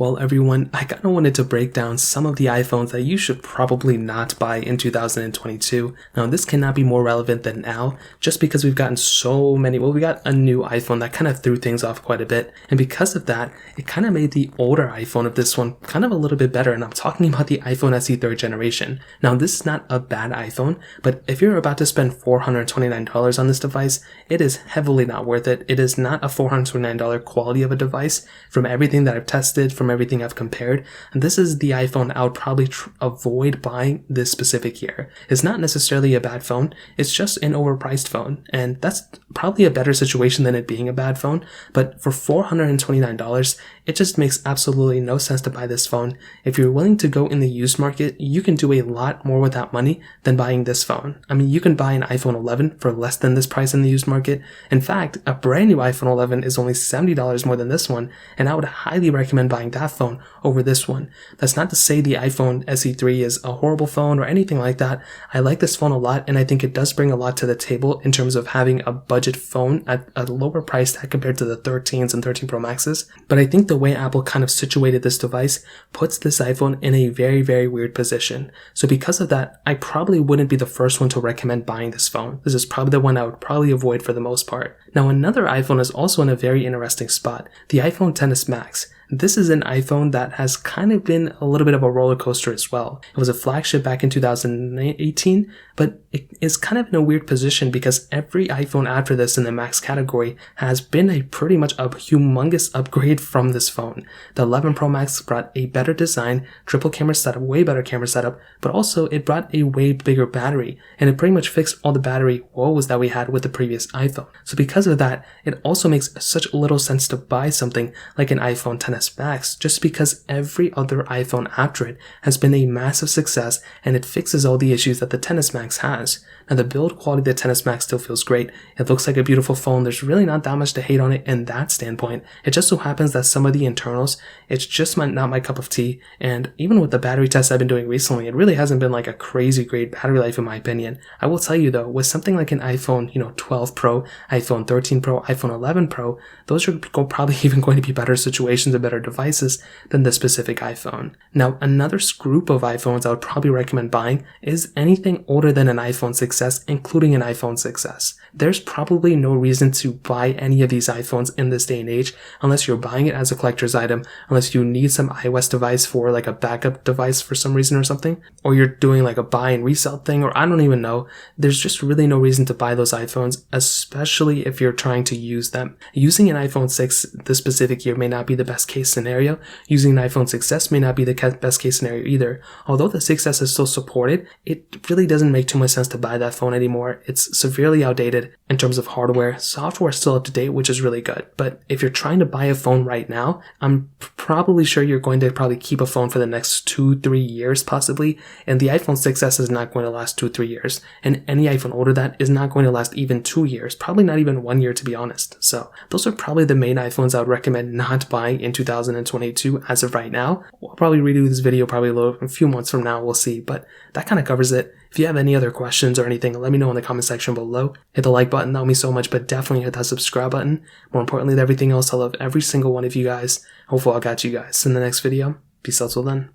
Well, everyone, I kind of wanted to break down some of the iPhones that you should probably not buy in 2022. Now, this cannot be more relevant than now, just because we've gotten so many. Well, we got a new iPhone that kind of threw things off quite a bit. And because of that, it kind of made the older iPhone of this one kind of a little bit better. And I'm talking about the iPhone SE 3rd generation. Now, this is not a bad iPhone, but if you're about to spend $429 on this device, it is heavily not worth it. It is not a $429 quality of a device from everything that I've tested, from everything I've compared. And this is the iPhone I would probably avoid buying this specific year. It's not necessarily a bad phone, it's just an overpriced phone, and that's probably a better situation than it being a bad phone. But for $429, it just makes absolutely no sense to buy this phone. If you're willing to go in the used market, you can do a lot more with that money than buying this phone. I mean, you can buy an iPhone 11 for less than this price in the used market. In fact, a brand new iPhone 11 is only $70 more than this one, and I would highly recommend buying that phone over this one. That's not to say the iPhone SE3 is a horrible phone or anything like that. I like this phone a lot, and I think it does bring a lot to the table in terms of having a budget phone at a lower price tag compared to the 13s and 13 Pro Maxes. But I think the way Apple kind of situated this device puts this iPhone in a very, very weird position. So because of that, I probably wouldn't be the first one to recommend buying this phone. This is probably the one I would probably avoid for the most part. Now, another iPhone is also in a very interesting spot, the iPhone XS Max. This is an iPhone that has kind of been a little bit of a roller coaster as well. It was a flagship back in 2018, but it is kind of in a weird position because every iPhone after this in the Max category has been a pretty much a humongous upgrade from this phone. The 11 Pro Max brought a better design, triple camera setup, way better camera setup, but also it brought a way bigger battery, and it pretty much fixed all the battery woes that we had with the previous iPhone. So because of that, it also makes such little sense to buy something like an iPhone XS Max, just because every other iPhone after it has been a massive success and it fixes all the issues that the XS Max has. Now, the build quality of the XS Max still feels great. It looks like a beautiful phone. There's really not that much to hate on it in that standpoint. It just so happens that some of the internals, it's just not my cup of tea. And even with the battery tests I've been doing recently, it really hasn't been like a crazy great battery life in my opinion. I will tell you though, with something like an iPhone, 12 Pro, iPhone 13 Pro, iPhone 11 Pro, those are probably even going to be better situations and better devices than this specific iPhone. Now, another group of iPhones I would probably recommend buying is anything older than an iPhone 6s, including an iPhone 6s. There's probably no reason to buy any of these iPhones in this day and age unless you're buying it as a collector's item, unless you need some iOS device for like a backup device for some reason or something, or you're doing like a buy and resell thing, or I don't even know. There's just really no reason to buy those iPhones, especially if you're trying to use them. Using an iPhone 6 this specific year may not be the best case scenario. Using an iPhone 6s may not be the best case scenario either. Although the 6s is still supported, it really doesn't make too much sense to buy that phone anymore. It's severely outdated in terms of hardware. Software is still up to date, which is really good. But if you're trying to buy a phone right now, I'm probably sure you're going to probably keep a phone for the next 2-3 years possibly. And the iPhone 6s is not going to last 2-3 years. And any iPhone older than that is not going to last even 2 years. Probably not even 1 year, to be honest. So those are probably the main iPhones I would recommend not buying in 2022 as of right now. I'll probably redo this video probably a few months from now, we'll see. But that kind of covers it. If you have any other questions or anything, let me know in the comment section below. Hit the like button, that would mean so much, but definitely hit that subscribe button. More importantly than everything else, I love every single one of you guys. Hopefully I'll catch you guys in the next video. Peace out till then.